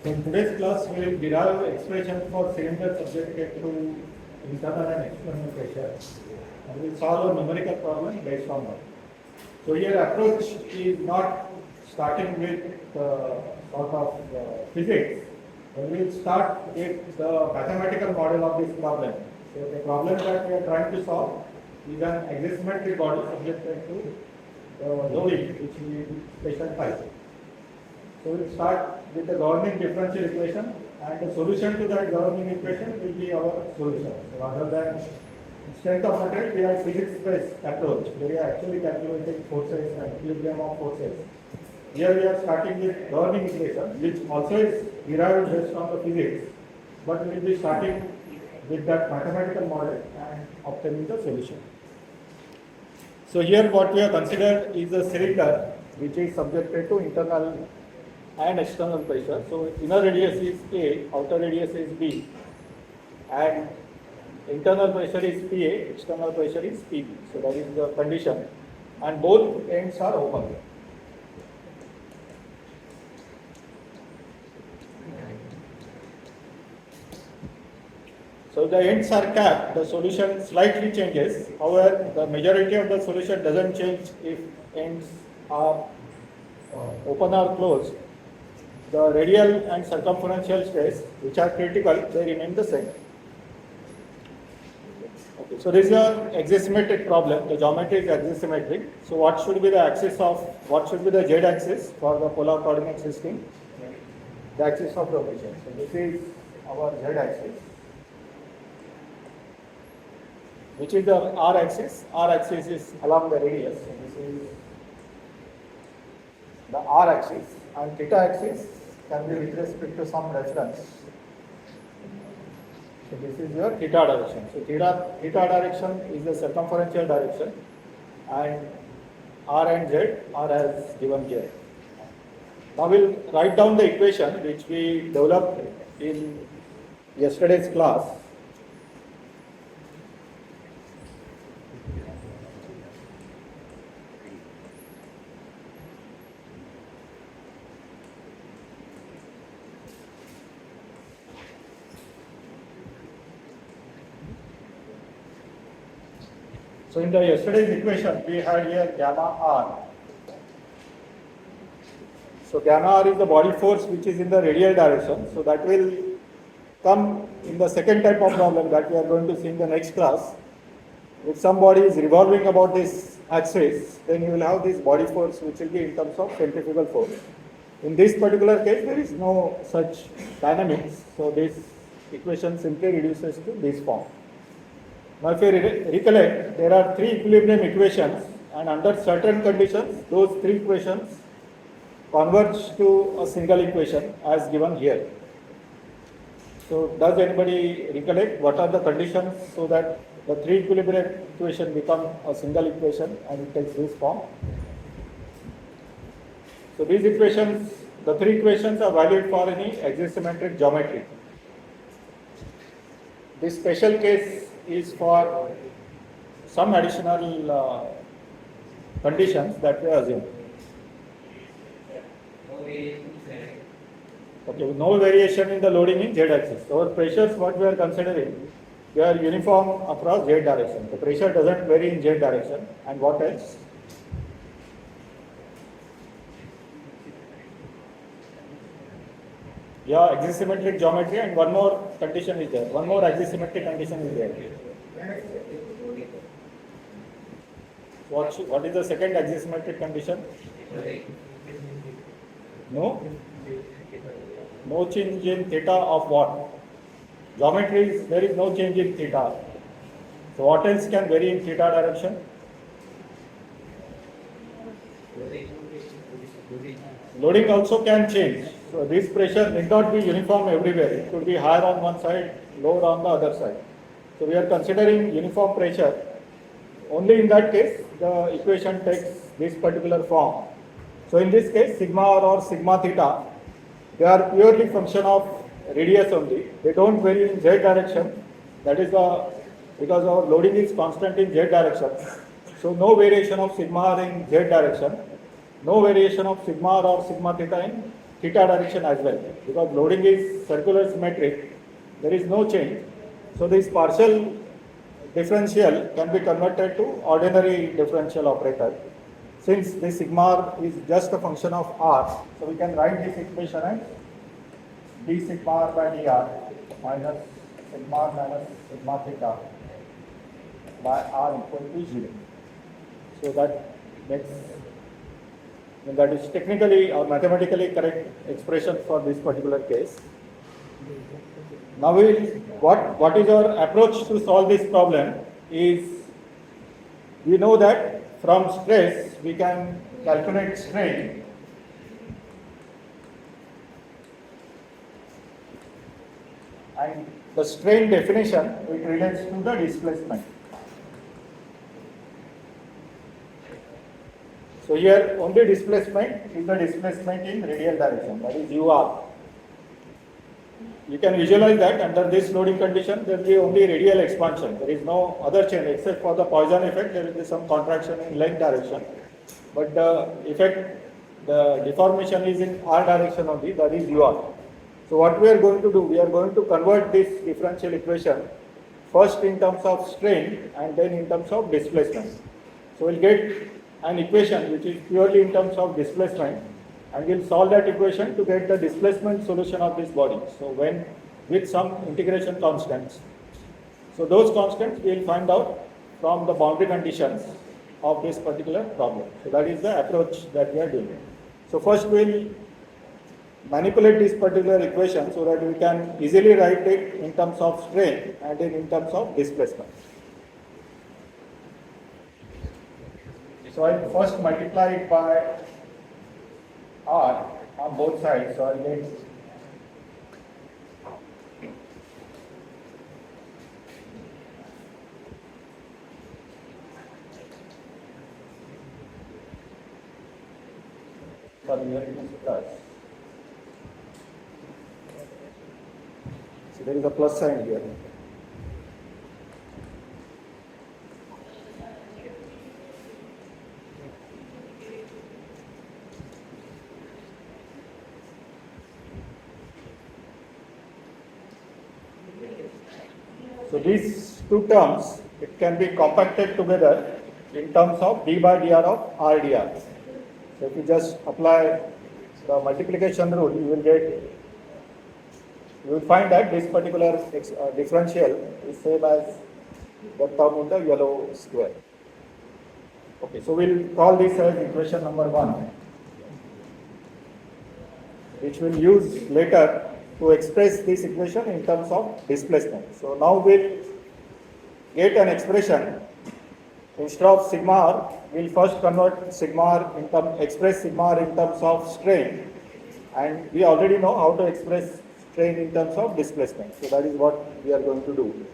In today's class, we will derive expression for cylinder subjected to internal and external pressure. And we will solve a numerical problem based on that. So here approach is not starting with sort of physics. We will start with the mathematical model of this problem. So the problem that we are trying to solve is an axisymmetric body subjected to loading, which we specify. So we will start with the governing differential equation, and the solution to that governing equation will be our solution. So rather than strength of material, we have physics-based approach. We are actually calculating forces and equilibrium of forces. Here we are starting with governing equation, which also is derived based on the physics, but we will be starting with that mathematical model and obtaining the solution. So here what we have considered is a cylinder which is subjected to internal and external pressure. So inner radius is A, outer radius is B, and internal pressure is PA, external pressure is PB. So that is the condition, and both ends are open. So the ends are capped, the solution slightly changes. However, the majority of the solution doesn't change if ends are open or closed. The radial and circumferential stress, which are critical, they remain the same. Okay, so this is an axisymmetric problem. The geometry is axisymmetric. So what should be the z axis for the polar coordinate system? The axis of rotation. So this is our z axis. Which is the r axis? R axis is along the radius. So this is the r axis, and theta axis can be with respect to some reference. So this is your theta direction. So theta direction is the circumferential direction, and r and z are as given here. Now we'll write down the equation which we developed in yesterday's class. So in the yesterday's equation, we had here gamma r. So gamma r is the body force which is in the radial direction. So that will come in the second type of problem that we are going to see in the next class. If some body is revolving about this axis, then you will have this body force which will be in terms of centrifugal force. In this particular case, there is no such dynamics. So this equation simply reduces to this form. Now if you recollect, there are three equilibrium equations, and under certain conditions, those three equations converge to a single equation as given here. So does anybody recollect what are the conditions so that the three equilibrium equation become a single equation and it takes this form? So these equations, the three equations are valid for any axisymmetric geometry. This special case is for some additional conditions that we assume. Okay, no variation in the loading in z-axis. Our pressures, what we are considering, they are uniform across z direction. The pressure doesn't vary in z direction. And what else? Yeah, axisymmetric geometry, and one more condition is there. One more axisymmetric condition is there. What is the second axisymmetric condition? No change in theta of what? Geometry is, there is no change in theta. So what else can vary in theta direction? Loading also can change. So this pressure need not be uniform everywhere. It could be higher on one side, lower on the other side. So we are considering uniform pressure. Only in that case, the equation takes this particular form. So in this case, sigma r or sigma theta, they are purely function of radius only. They don't vary in z direction. That is because our loading is constant in z direction. So no variation of sigma r in z direction. No variation of sigma r or sigma theta in theta direction as well. Because loading is circular symmetric, there is no change. So this partial differential can be converted to ordinary differential operator. Since this sigma r is just a function of r, so we can write this equation as d sigma r by dr minus sigma r minus sigma theta by r equal to 0. So that is technically or mathematically correct expression for this particular case. Now what is our approach to solve this problem is, we know that from stress we can calculate strain, and the strain definition it relates to the displacement. So here only displacement is the displacement in radial direction, that is UR. You can visualize that under this loading condition there will be only radial expansion. There is no other change except for the Poisson effect. There will be some contraction in length direction, but the effect, the deformation is in R direction only, that is UR. So what we are going to do, we are going to convert this differential equation first in terms of strain and then in terms of displacement. So we'll get an equation which is purely in terms of displacement, and we'll solve that equation to get the displacement solution of this body. So when with some integration constants. So those constants we'll find out from the boundary conditions of this particular problem. So that is the approach that we are doing. So first we'll manipulate this particular equation so that we can easily write it in terms of strain and in terms of displacement. So I'll first multiply it by R on both sides. So I'll get here it is plus. So there is a plus sign here. So these two terms, it can be compacted together in terms of d by dr of r dr. So if you just apply the multiplication rule, you will find that this particular differential is same as the term in the yellow square. Okay, so we'll call this as equation number 1, which we'll use later to express this equation in terms of displacement. So now we'll get an expression. Instead of sigma r, we'll first convert sigma r express sigma r in terms of strain, and we already know how to express strain in terms of displacement. So that is what we are going to do.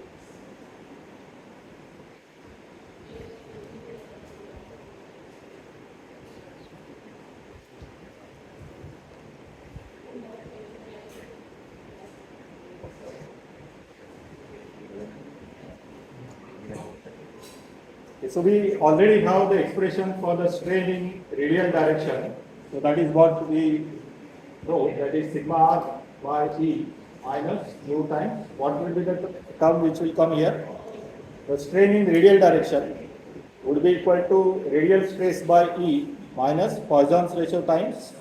So we already have the expression for the strain in radial direction. So that is what we wrote, that is sigma r by E minus mu times. What will be the term which will come here? The strain in radial direction would be equal to radial stress by E minus Poisson's ratio times.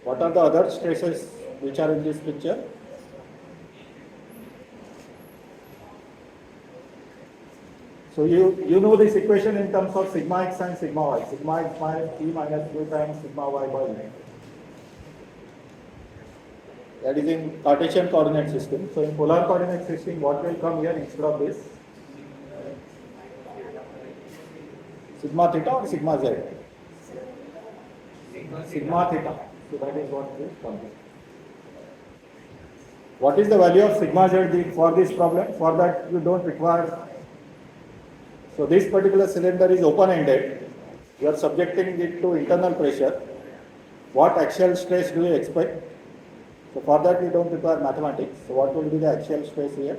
What are the other stresses which are in this picture? So you know this equation in terms of sigma x and sigma y. Sigma x minus E minus mu times sigma y by E. That is in Cartesian coordinate system. So in polar coordinate system, what will come here instead of this? Sigma theta or sigma z? Sigma theta. So that is what will come here. What is the value of sigma z for this problem? For that you don't require. So this particular cylinder is open-ended. You are subjecting it to internal pressure. What axial stress do you expect? So for that we don't require mathematics. So what will be the axial stress here?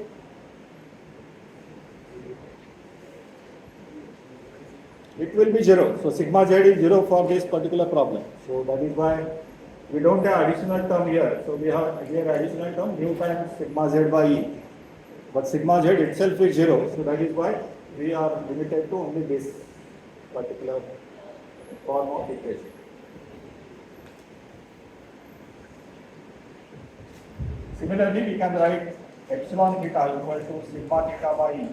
It will be 0. So sigma z is 0 for this particular problem. So that is why we don't have additional term here. So we have here additional term mu times sigma z by E. But sigma z itself is 0. So that is why we are limited to only this particular form of equation. Similarly, we can write epsilon theta equal to sigma theta by E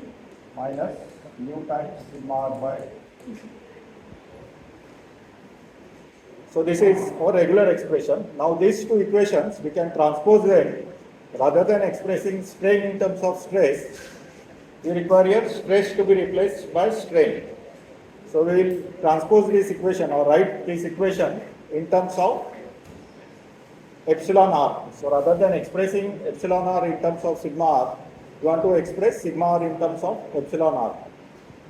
minus mu times sigma r by E. So this is our regular expression. Now these two equations, we can transpose them. Rather than expressing strain in terms of stress, we require stress to be replaced by strain. So we will transpose this equation or write this equation in terms of epsilon r. So rather than expressing epsilon r in terms of sigma r, we want to express sigma r in terms of epsilon r.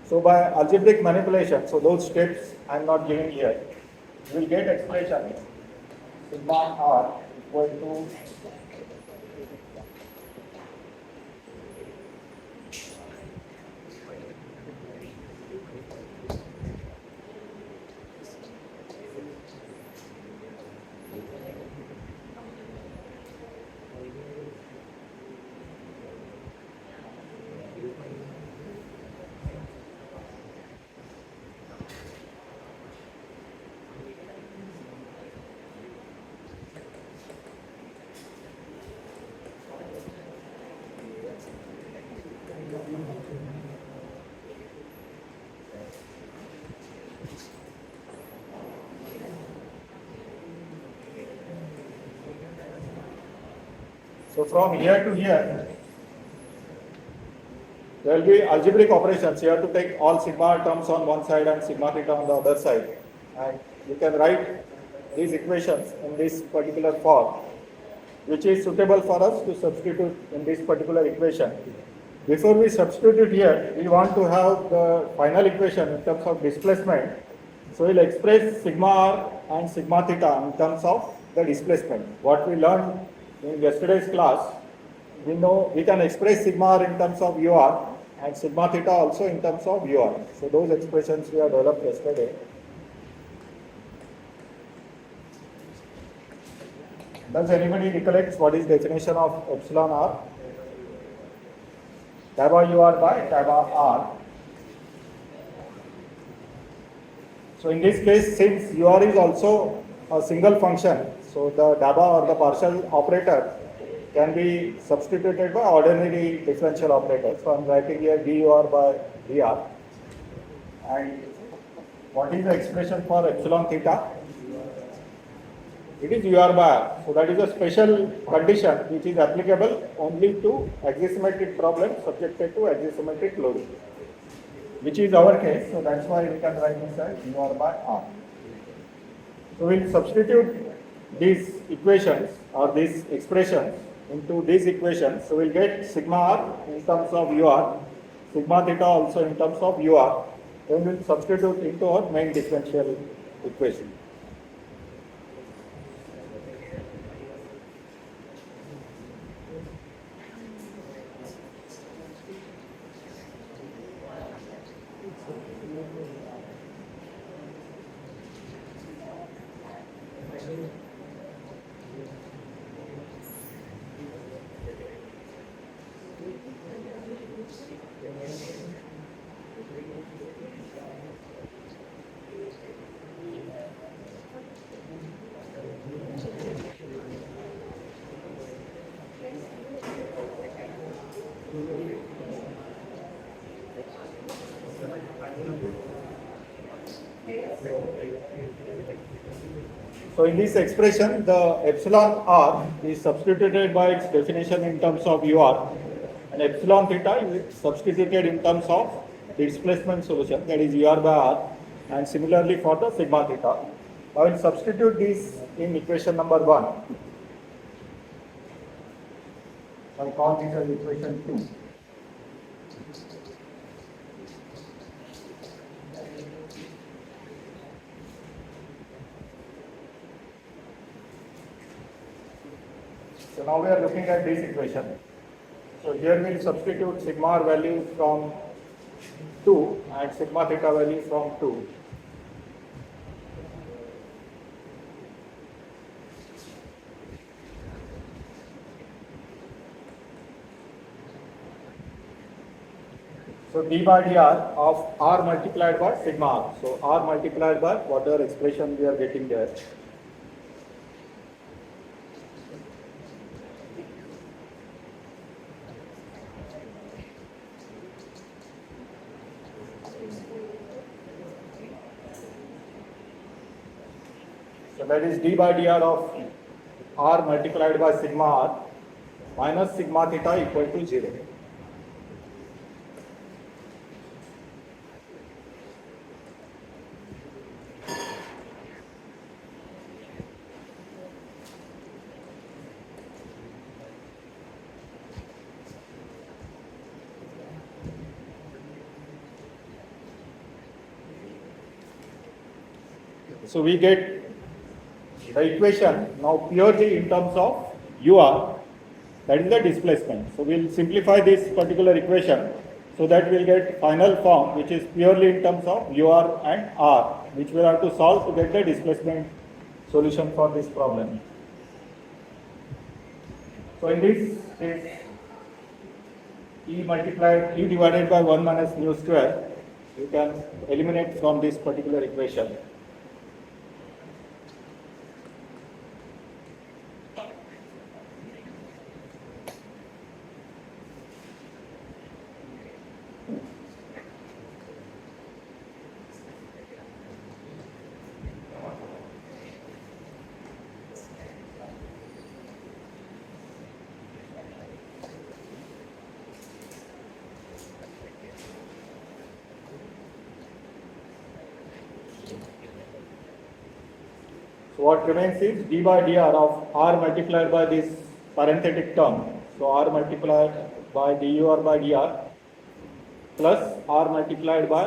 So by algebraic manipulation, so those steps I am not giving here, we will get expression sigma r equal to so from here to here, there will be algebraic operations. You have to take all sigma terms on one side and sigma theta on the other side. And you can write these equations in this particular form, which is suitable for us to substitute in this particular equation. Before we substitute here, we want to have the final equation in terms of displacement. So we'll express sigma r and sigma theta in terms of the displacement. What we learned in yesterday's class, we know we can express sigma r in terms of ur and sigma theta also in terms of ur. So those expressions we have developed yesterday. Does anybody recollect what is definition of epsilon r? Kappa ur by kappa r. So in this case, since ur is also a single function, so the kappa or the partial operator can be substituted by ordinary differential operator. So I am writing here dur by dr. And what is the expression for epsilon theta? It is ur by r. So that is a special condition which is applicable only to axisymmetric problems subjected to axisymmetric loading, which is our case. So that's why we can write this as ur by r. So we'll substitute these equations or these expressions into these equations. So we'll get sigma r in terms of ur, sigma theta also in terms of ur. Then we'll substitute into our main differential equation. So in this expression, the epsilon r is substituted by its definition in terms of ur, and epsilon theta is substituted in terms of the displacement solution, that is ur by r, and similarly for the sigma theta. I will substitute this in equation number 1. I will call this as equation 2. So now we are looking at this equation. So here we will substitute sigma r value from 2 and sigma theta value from 2. So d by dr of r multiplied by sigma r. So r multiplied by whatever expression we are getting there. So that is d by dr of r multiplied by sigma r minus sigma theta equal to 0. So we get the equation now purely in terms of UR, that is the displacement. So we'll simplify this particular equation so that we'll get final form which is purely in terms of UR and R, which we have to solve to get the displacement solution for this problem. So in this case, E divided by 1 minus mu square, you can eliminate from this particular equation. So what remains is d by dr of r multiplied by this parenthetic term. So r multiplied by dur by dr plus r multiplied by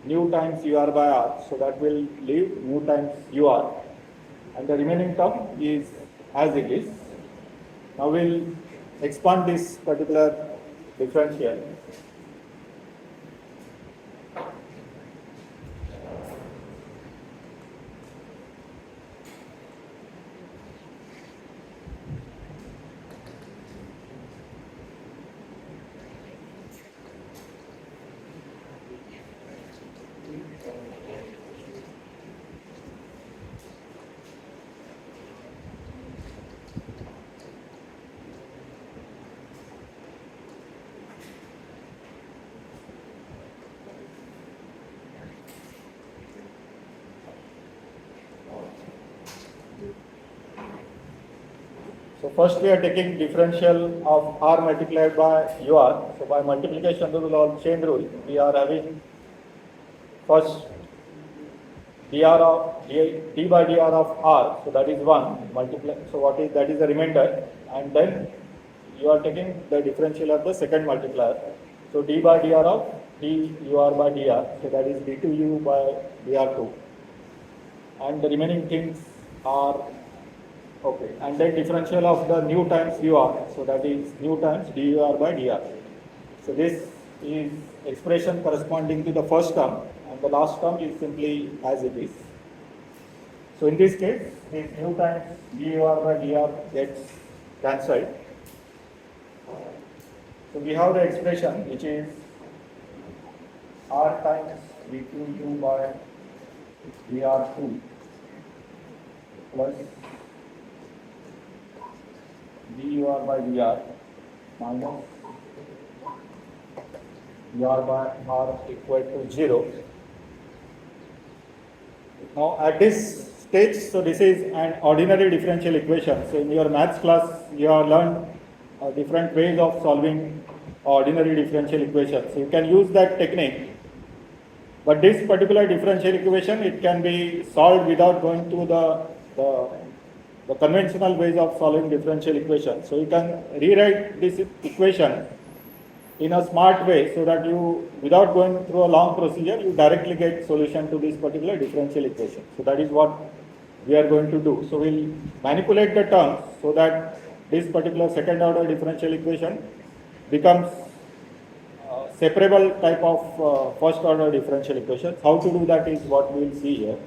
nu times ur by r. So that will leave nu times ur. And the remaining term is as it is. Now we'll expand this particular differential. So first we are taking differential of r multiplied by ur. So by multiplication rule or chain rule, we are having first dr of d by dr of r. So that is 1 multiply. So what is that is the remainder, and then you are taking the differential of the second multiplier. So d by dr of dur by dr. So that is d2u by dr2, and the remaining things are okay, and then differential of the nu times ur, so that is nu times dur by dr. So this is expression corresponding to the first term, and the last term is simply as it is. So in this case, this nu times dur by dr gets cancelled. So we have the expression which is r times d2u by dr2 plus dur by dr minus ur by r equal to 0. Now at this stage, so this is an ordinary differential equation. So in your maths class, you have learned different ways of solving ordinary differential equation. So you can use that technique. But this particular differential equation, it can be solved without going through the conventional ways of solving differential equations. So you can rewrite this equation in a smart way so that you, without going through a long procedure, you directly get solution to this particular differential equation. So that is what we are going to do. So we'll manipulate the terms so that this particular second order differential equation becomes separable type of first order differential equation. How to do that is what we will see here.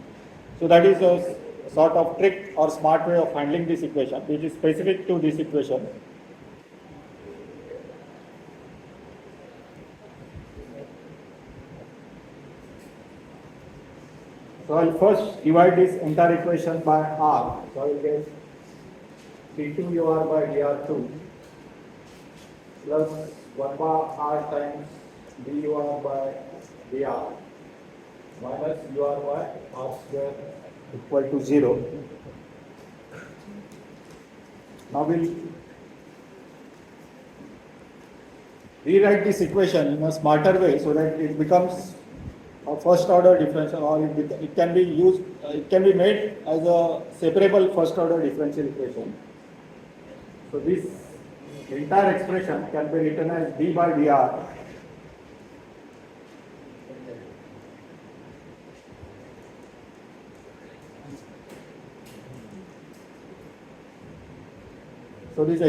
So that is a sort of trick or smart way of handling this equation, which is specific to this equation. So I'll first divide this entire equation by r. So I will get d2 ur by dr2 plus 1 by r times dur by dr minus ur by r square equal to 0. Now we'll rewrite this equation in a smarter way so that it becomes a first order differential, or it can be used, it can be made as a separable first order differential equation. So this entire expression can be written as d by dr So this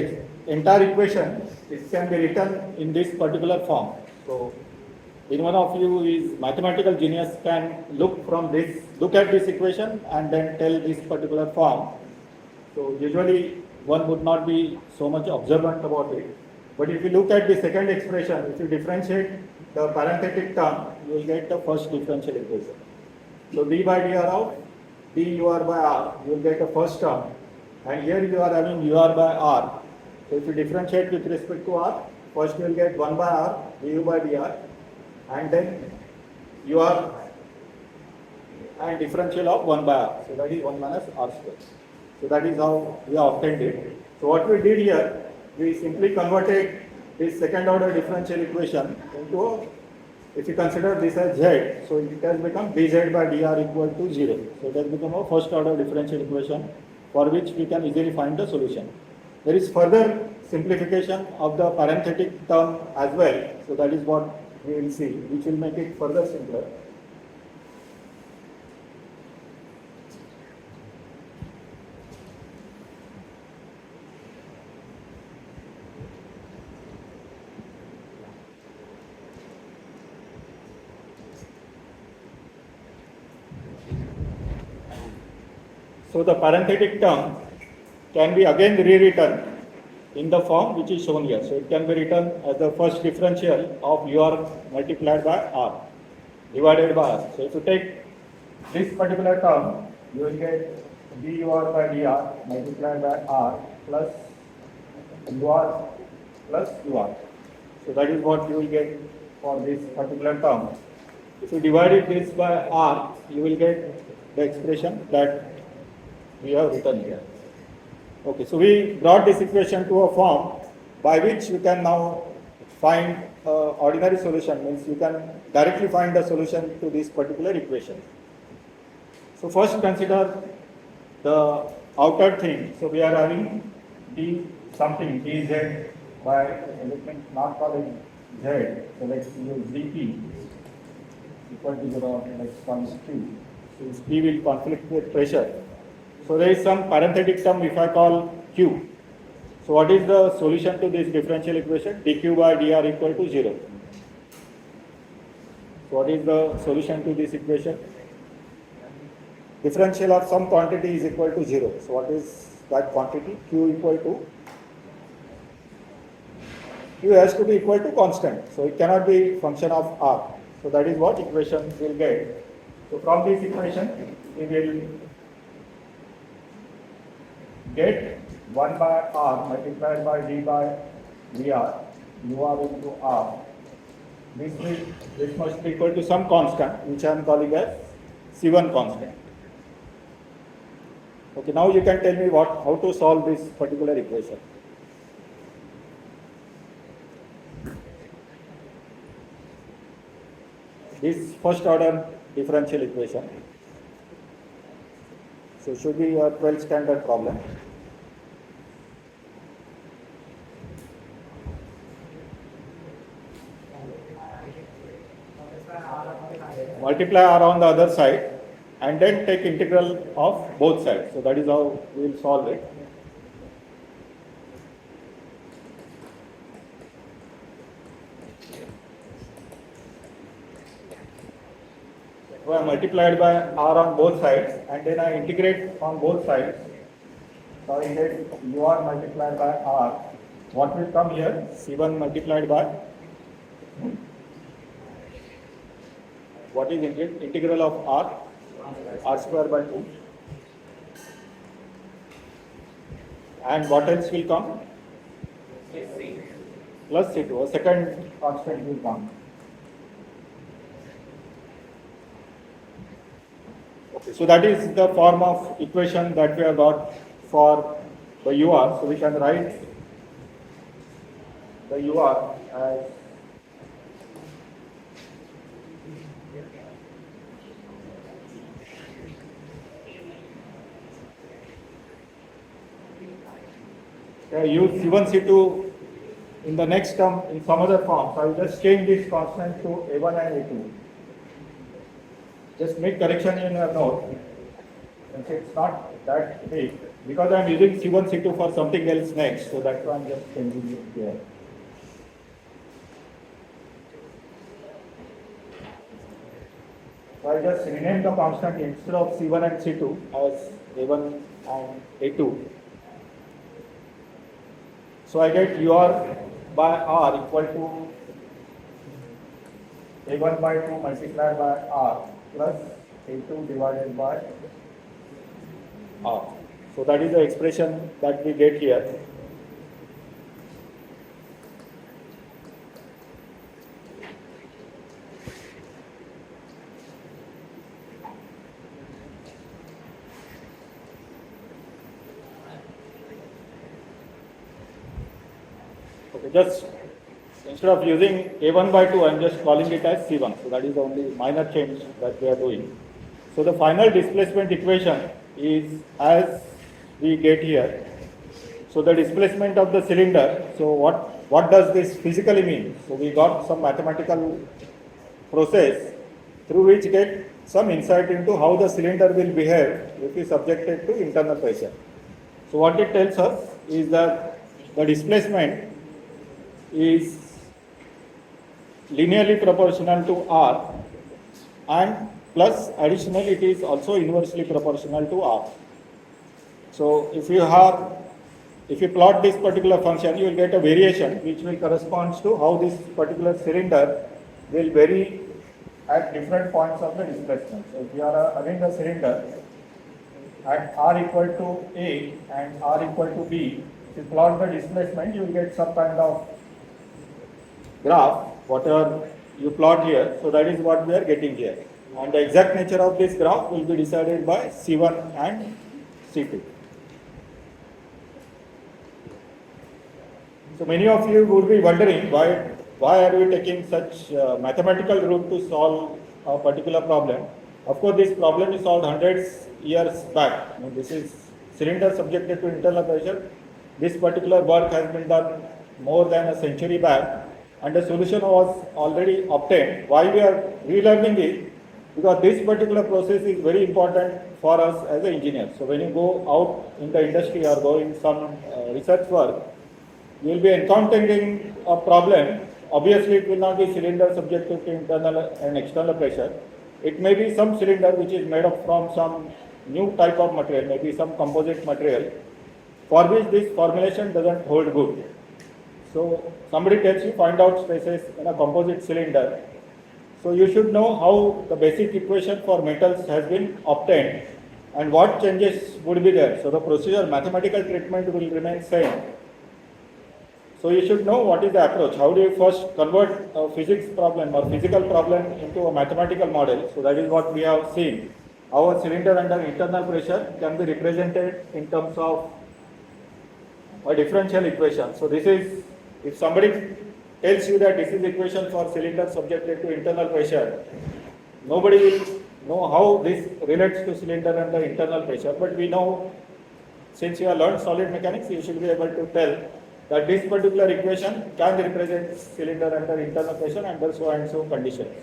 entire equation, it can be written in this particular form. So anyone of you is mathematical genius can look at this equation and then tell this particular form. So usually one would not be so much observant about it. But if you look at the second expression, if you differentiate the parenthetic term, you will get the first differential equation. So d by dr of dur by r, you will get the first term. And here you are having ur by r. So if you differentiate with respect to r, first you will get 1 by r du by dr, and then ur and differential of 1 by r. So that is 1 minus r square. So that is how we have obtained it. So what we did here, we simply converted this second order differential equation into a, if you consider this as z, so it has become dz by dr equal to 0. So it has become a first order differential equation for which we can easily find the solution. There is further simplification of the parenthetic term as well. So that is what we will see, which will make it further simpler. So the parenthetic term can be again rewritten in the form which is shown here. So it can be written as the first differential of ur multiplied by r divided by r. So if you take this particular term, you will get dur by dr multiplied by r plus ur plus ur. So that is what you will get for this particular term. If you divide this by r, you will get the expression that we have written here. Okay, so we brought this equation to a form by which you can now find ordinary solution, means you can directly find the solution to this particular equation. So first consider the outer thing. So we are having d something dz by, let me not call it z, so let's use dp equal to 0, let's call it q. So p will conflict with pressure. So there is some parenthetic term if I call q. So what is the solution to this differential equation? dq by dr equal to 0. So what is the solution to this equation? Differential of some quantity is equal to 0. So what is that quantity? Q equal to, Q has to be equal to constant. So it cannot be function of r. So that is what equation we will get. So from this equation we will get 1 by r multiplied by d by dr, ur into r. This must be equal to some constant, which I am calling as C1 constant. Okay, now you can tell me how to solve this particular equation. This first order differential equation. So should be a 12th standard problem. Multiply r on the other side and then take integral of both sides. So that is how we will solve it. So I multiplied by r on both sides and then I integrate on both sides. So I get ur multiplied by r. What will come here? C1 multiplied by, what is integral of r? r square by 2. And what else will come? Plus C2, a second constant will come. Okay, so that is the form of equation that we have got for the UR. So we can write the UR as use C1, C2 in the next term in some other form. So I will just change this constant to A1 and A2. Just make correction in your note. Since it's not that big, because I am using C1, C2 for something else next, so that's why I am just changing it here. So I just rename the constant instead of C1 and C2 as A1 and A2. So I get UR by R equal to A1 by 2 multiplied by R plus A2 divided by R. So that is the expression that we get here. Okay, just instead of using A1 by 2, I am just calling it as C1. So that is the only minor change that we are doing. So the final displacement equation is as we get here. So the displacement of the cylinder, so what does this physically mean? So we got some mathematical process through which get some insight into how the cylinder will behave if we subject it to internal pressure. So what it tells us is that the displacement is linearly proportional to R, and plus additionally it is also inversely proportional to R. So if you plot this particular function, you will get a variation which will correspond to how this particular cylinder will vary at different points of the displacement. So if you are having a cylinder at R equal to A and R equal to B, if you plot the displacement, you will get some kind of graph, whatever you plot here. So that is what we are getting here. And the exact nature of this graph will be decided by C1 and C2. So many of you would be wondering why are we taking such mathematical route to solve a particular problem. Of course, this problem is solved hundreds years back. I mean, this is cylinder subjected to internal pressure. This particular work has been done more than a century back, and the solution was already obtained. Why we are relearning it? Because this particular process is very important for us as an engineer. So when you go out in the industry or go in some research work, you will be encountering a problem. Obviously, it will not be cylinder subjected to internal and external pressure. It may be some cylinder which is made up from some new type of material, maybe some composite material, for which this formulation doesn't hold good. So somebody tells you find out stresses in a composite cylinder. So you should know how the basic equation for metals has been obtained and what changes would be there. So the procedure, mathematical treatment will remain same. So you should know what is the approach. How do you first convert a physics problem or physical problem into a mathematical model? So that is what we have seen. How a cylinder under internal pressure can be represented in terms of a differential equation. So this is, if somebody tells you that this is equation for cylinder subjected to internal pressure, nobody will know how this relates to cylinder under internal pressure. But we know, since you have learned solid mechanics, you should be able to tell that this particular equation can represent cylinder under internal pressure under so and so conditions.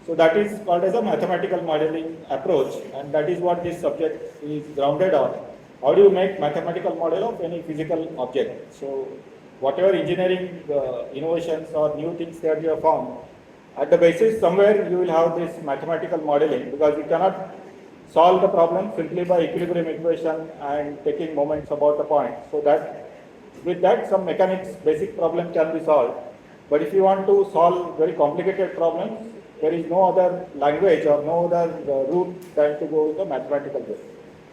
So that is called as a mathematical modeling approach, and that is what this subject is grounded on. How do you make mathematical model of any physical object? So whatever engineering innovations or new things that you have found, at the basis somewhere you will have this mathematical modeling, because you cannot solve the problem simply by equilibrium equation and taking moments about the point. So that with that some mechanics basic problem can be solved. But if you want to solve very complicated problems, there is no other language or no other route than to go in the mathematical way.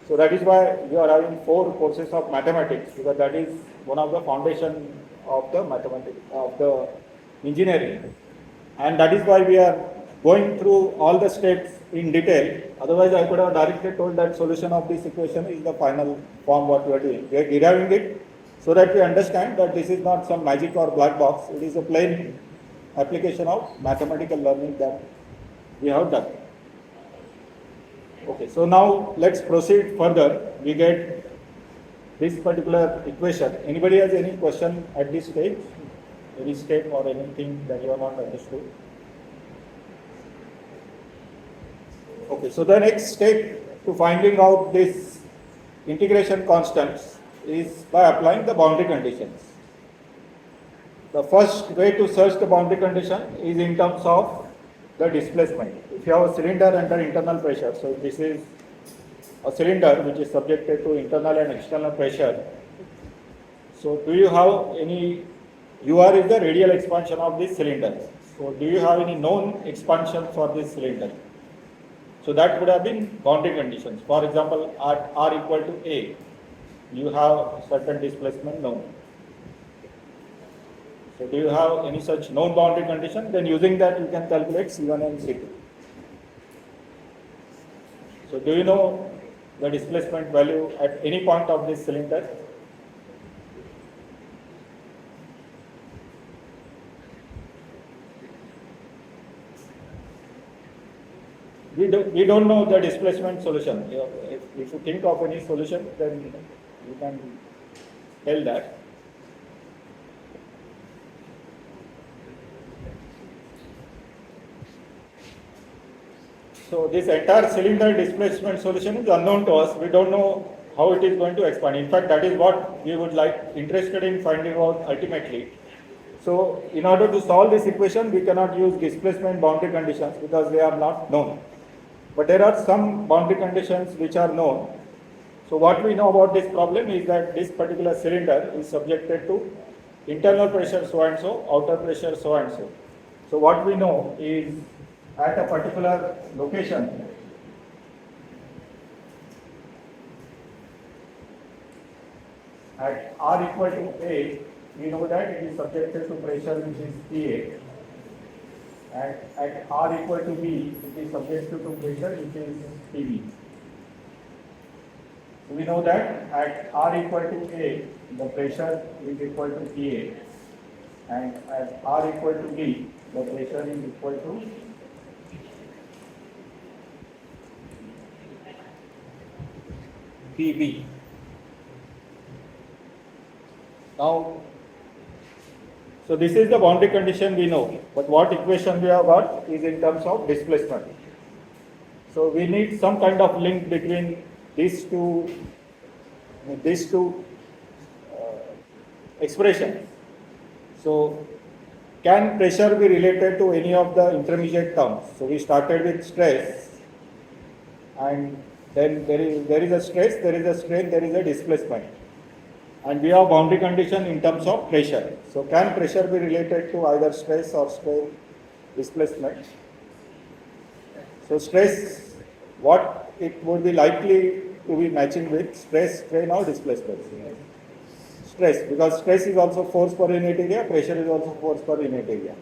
So that is why we are having 4 courses of mathematics, because that is one of the foundation of the mathematics, of the engineering. And that is why we are going through all the steps in detail. Otherwise, I could have directly told that solution of this equation is the final form what we are doing. We are deriving it so that we understand that this is not some magic or black box. It is a plain application of mathematical learning that we have done. Okay, so now let's proceed further. We get this particular equation. Anybody has any question at this stage? Any step or anything that you have not understood? Okay, so the next step to finding out this integration constants is by applying the boundary conditions. The first way to search the boundary condition is in terms of the displacement. If you have a cylinder under internal pressure, so this is a cylinder which is subjected to internal and external pressure. So do you have any, UR is the radial expansion of this cylinder. So do you have any known expansion for this cylinder? So that would have been boundary conditions. For example, at R equal to A, you have certain displacement known. So do you have any such known boundary condition? Then using that you can calculate C1 and C2. So do you know the displacement value at any point of this cylinder? We don't know the displacement solution. If you think of any solution, then you can tell that. So this entire cylinder displacement solution is unknown to us. We don't know how it is going to expand. In fact, that is what we would interested in finding out ultimately. So in order to solve this equation, we cannot use displacement boundary conditions because they are not known. But there are some boundary conditions which are known. So what we know about this problem is that this particular cylinder is subjected to internal pressure so and so, outer pressure so and so. So what we know is at a particular location, at R equal to A, we know that it is subjected to pressure which is PA. At R equal to B, it is subjected to pressure which is PB. So we know that at R equal to A, the pressure is equal to PA, and at R equal to B, the pressure is equal to PB. Now, so this is the boundary condition we know, but what equation we have got is in terms of displacement. So we need some kind of link between these two expressions. So can pressure be related to any of the intermediate terms? So we started with stress, and then there is a stress, there is a strain, there is a displacement. And we have boundary condition in terms of pressure. So can pressure be related to either stress or strain, displacement? So stress, what it would be likely to be matching with, stress, strain or displacement? Stress, because stress is also force per unit area, pressure is also force per unit area.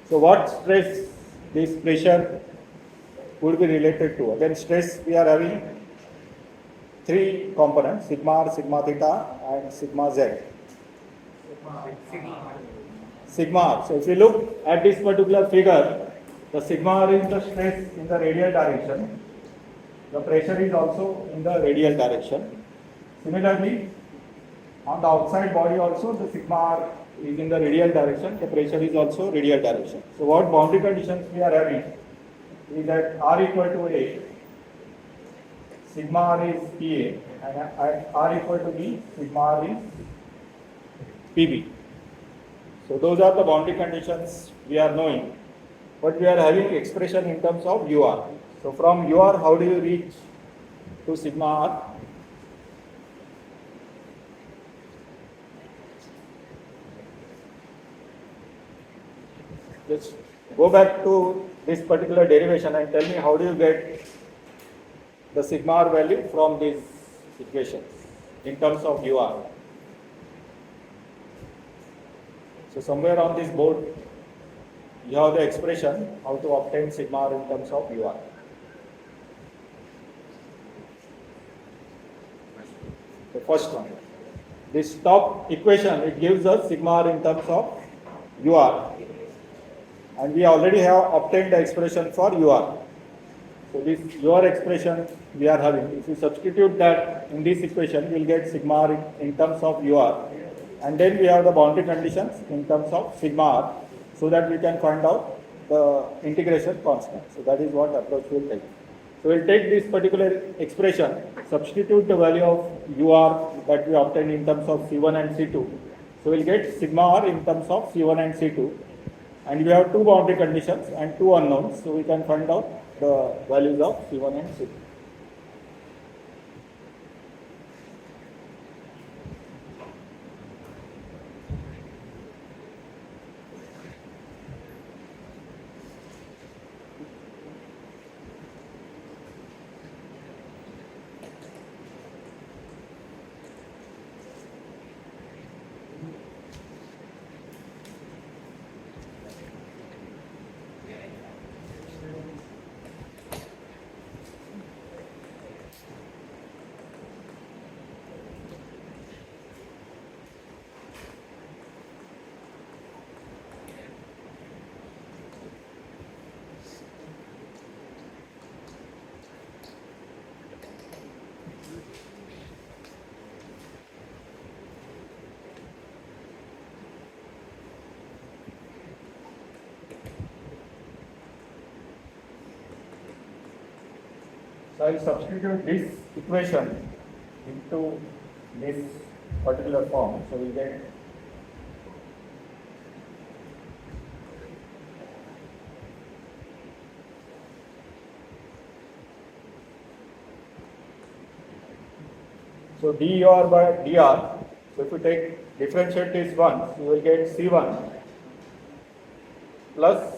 So what stress this pressure would be related to? Again, stress we are having 3 components, sigma r, sigma theta and sigma z. Sigma r. So if you look at this particular figure, the sigma r is the stress in the radial direction. The pressure is also in the radial direction. Similarly, on the outside body also the sigma r is in the radial direction, the pressure is also radial direction. So what boundary conditions we are having is that r equal to A, sigma r is PA, and at r equal to B, sigma r is PB. So those are the boundary conditions we are knowing, but we are having expression in terms of UR. So from UR, how do you reach to sigma r? Let's go back to this particular derivation and tell me how do you get the sigma r value from these equations in terms of UR. So somewhere on this board, you have the expression how to obtain sigma r in terms of UR. The first one. This top equation, it gives us sigma r in terms of UR. And we already have obtained the expression for UR. So this UR expression we are having, if you substitute that in this equation, we will get sigma r in terms of UR. And then we have the boundary conditions in terms of sigma r, so that we can find out the integration constant. So that is what approach we will take. So we will take this particular expression, substitute the value of UR that we obtained in terms of C1 and C2. So we will get sigma r in terms of C1 and C2. And we have two boundary conditions and two unknowns, so we can find out the values of C1 and C2. So I will substitute this equation into this particular form. So we get so dUR by dr. So if you take differentiate this once, you will get C1 plus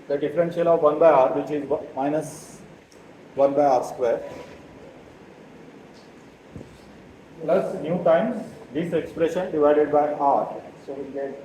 the differential of 1 by r, which is minus 1 by r square, plus nu times this expression divided by r. So we get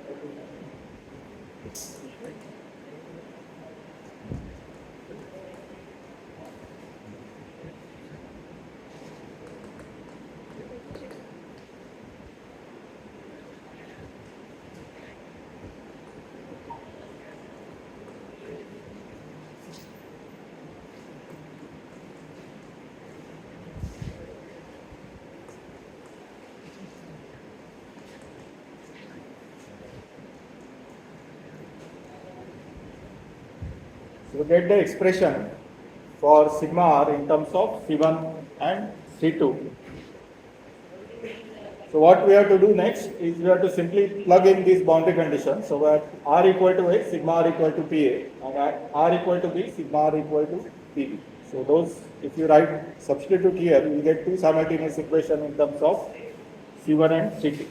so we get the expression for sigma r in terms of C1 and C2. So what we have to do next is we have to simply plug in these boundary conditions. So that r equal to a, sigma r equal to Pa, and r equal to b, sigma r equal to Pb. So those, if you write, substitute here, you will get two simultaneous equations in terms of C1 and C2.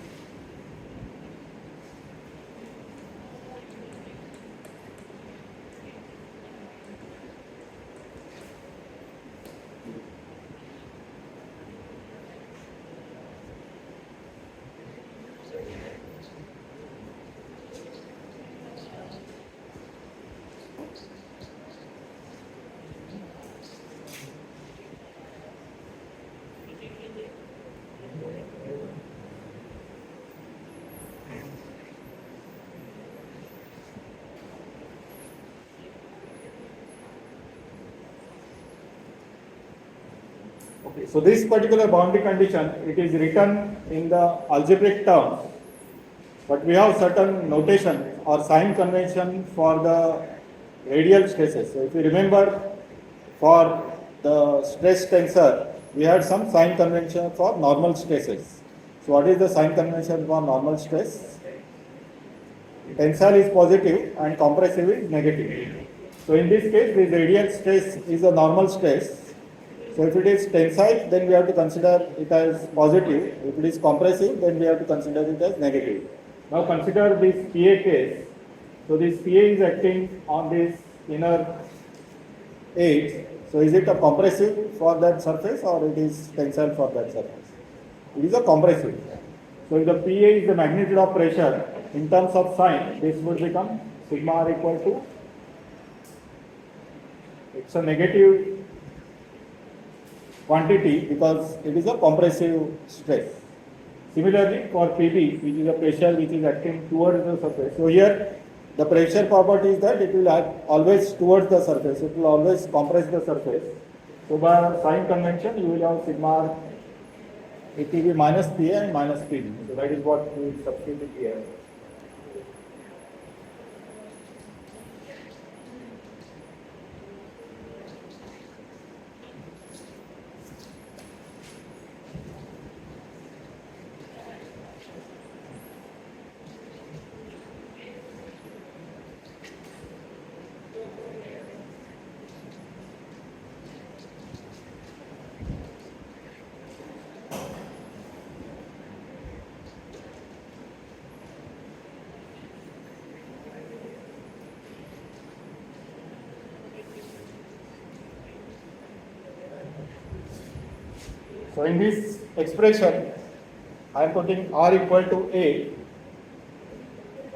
Okay, so this particular boundary condition, it is written in the algebraic terms, but we have certain notation or sign convention for the radial stresses. So if you remember, for the stress tensor, we had some sign convention for normal stresses. So what is the sign convention for normal stress? Tensile is positive and compressive is negative. So in this case, this radial stress is a normal stress. So if it is tensile, then we have to consider it as positive. If it is compressive, then we have to consider it as negative. Now consider this PA case. So this PA is acting on this inner edge. So is it a compressive for that surface or it is tensile for that surface? It is a compressive. So if the PA is the magnitude of pressure, in terms of sign, this would become sigma r equal to, it's a negative quantity because it is a compressive stress. Similarly, for PB, which is a pressure which is acting towards the surface. So here, the pressure property is that it will act always towards the surface. It will always compress the surface. So by sign convention, you will have sigma r, it will be minus PA and minus PB. So that is what we will substitute here. So in this expression, I am putting R equal to A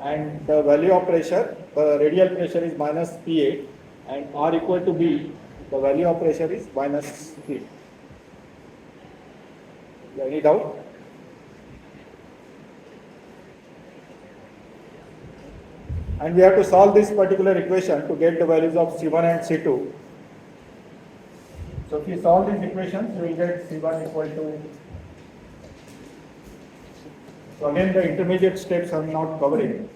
and the value of pressure, the radial pressure is minus PA and R equal to B, the value of pressure is minus P. Any doubt? And we have to solve this particular equation to get the values of C1 and C2. So if we solve these equations, we will get C1 equal to, so again the intermediate steps I am not covering.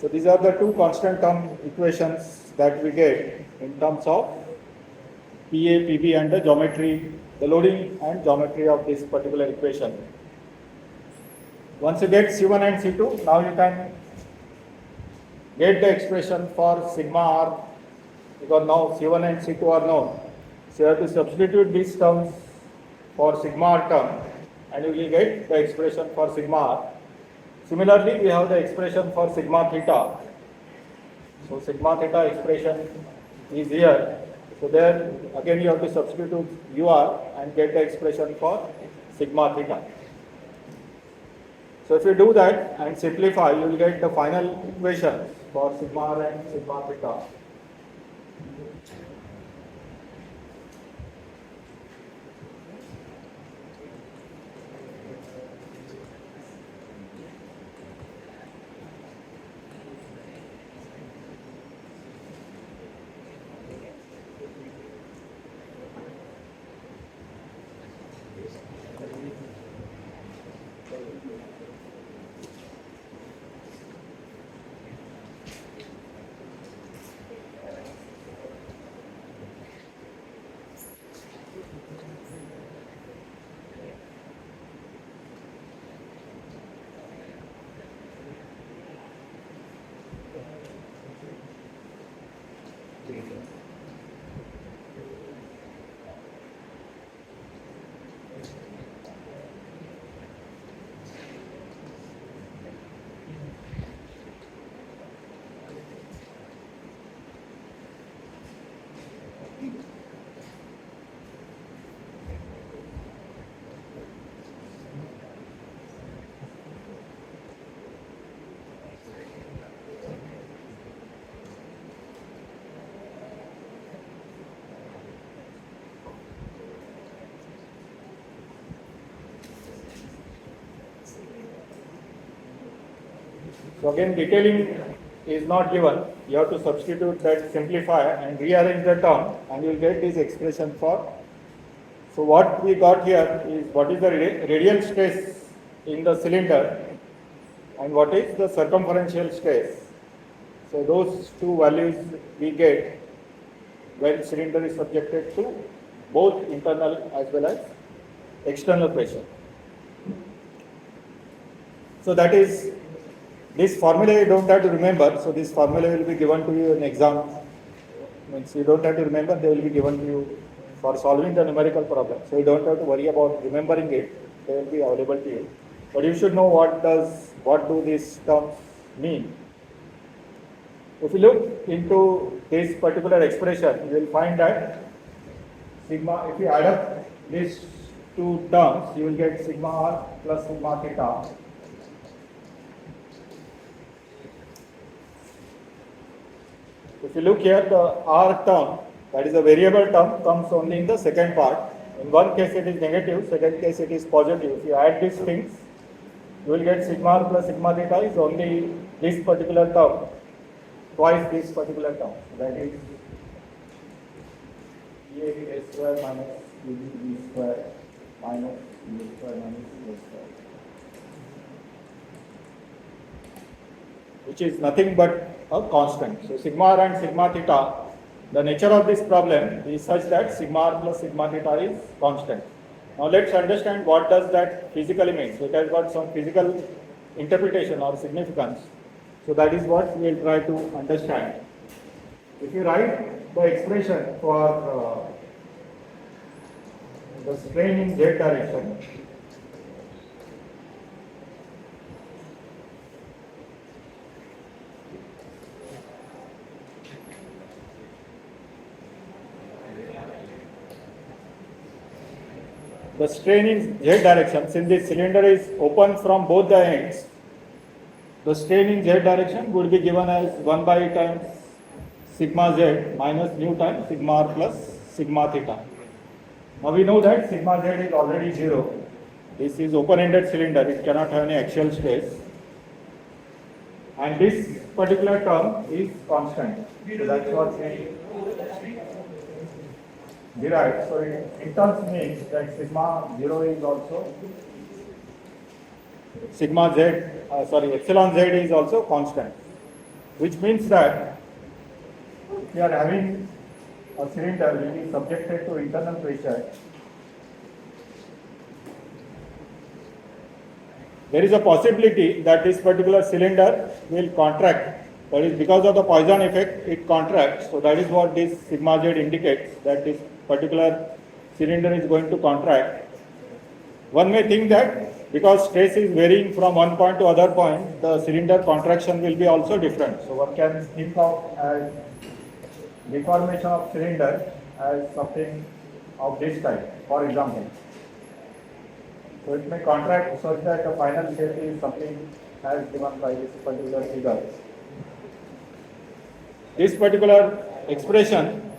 So these are the two constant term equations that we get in terms of PA, PB and the geometry, the loading and geometry of this particular equation. Once you get C1 and C2, now you can get the expression for sigma r, because now C1 and C2 are known. So you have to substitute these terms for sigma r term and you will get the expression for sigma r. Similarly, we have the expression for sigma theta. So sigma theta expression is here. So there again you have to substitute UR and get the expression for sigma theta. So if you do that and simplify, you will get the final equation for sigma r and sigma theta. So again detailing is not given, you have to substitute that, simplify and rearrange the term and you will get this expression for. So what we got here is what is the radial stress in the cylinder and what is the circumferential stress. So those two values we get when cylinder is subjected to both internal as well as external pressure. So that is, this formula you don't have to remember. So this formula will be given to you in exam. Means you don't have to remember, they will be given to you for solving the numerical problem. So you don't have to worry about remembering it. They will be available to you. But you should know what do these terms mean. If you look into this particular expression, you will find that sigma, if you add up these two terms, you will get sigma r plus sigma theta. If you look here, the r term, that is a variable term, comes only in the second part. In one case it is negative, second case it is positive. If you add these things, you will get sigma r plus sigma theta is only this particular term, twice this particular term. That is a square minus b square minus b square minus a square, which is nothing but a constant. So sigma r and sigma theta, the nature of this problem is such that sigma r plus sigma theta is constant. Now let's understand what does that physically mean. So it has got some physical interpretation or significance. So that is what we will try to understand. If you write the expression for the strain in z direction, the strain in z direction, since the cylinder is open from both the ends, the strain in z direction would be given as 1 by times sigma z minus nu times sigma r plus sigma theta. Now we know that sigma z is already 0. This is open-ended cylinder, it cannot have any axial stress. And this particular term is constant. So that's what we derived. So in terms means that sigma 0 is also epsilon z is also constant, which means that if you are having a cylinder which is subjected to internal pressure, there is a possibility that this particular cylinder will contract. That is, because of the Poisson effect, it contracts. So that is what this sigma z indicates, that this particular cylinder is going to contract. One may think that because stress is varying from one point to other point, the cylinder contraction will be also different. So one can think of as deformation of cylinder as something of this type, for example. So it may contract such that the final shape is something as given by this particular figure. This particular expression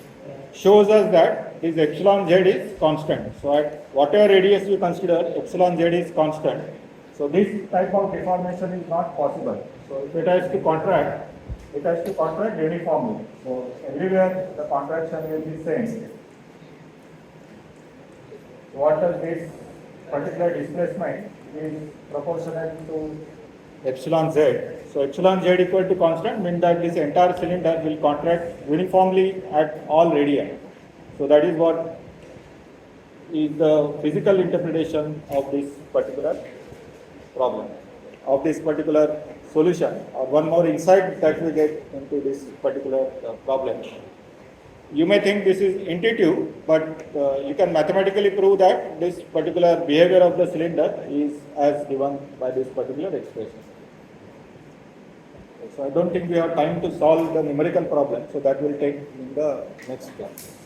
shows us that this epsilon z is constant. So at whatever radius you consider, epsilon z is constant. So this type of deformation is not possible. So if it has to contract, it has to contract uniformly. So everywhere the contraction will be same. So what does this particular displacement is proportional to epsilon z. So epsilon z equal to constant means that this entire cylinder will contract uniformly at all radii. So that is what is the physical interpretation of this particular problem, of this particular solution, or one more insight that we get into this particular problem. You may think this is intuitive, but you can mathematically prove that this particular behavior of the cylinder is as given by this particular expression. So I don't think we have time to solve the numerical problem, so that will take in the next class.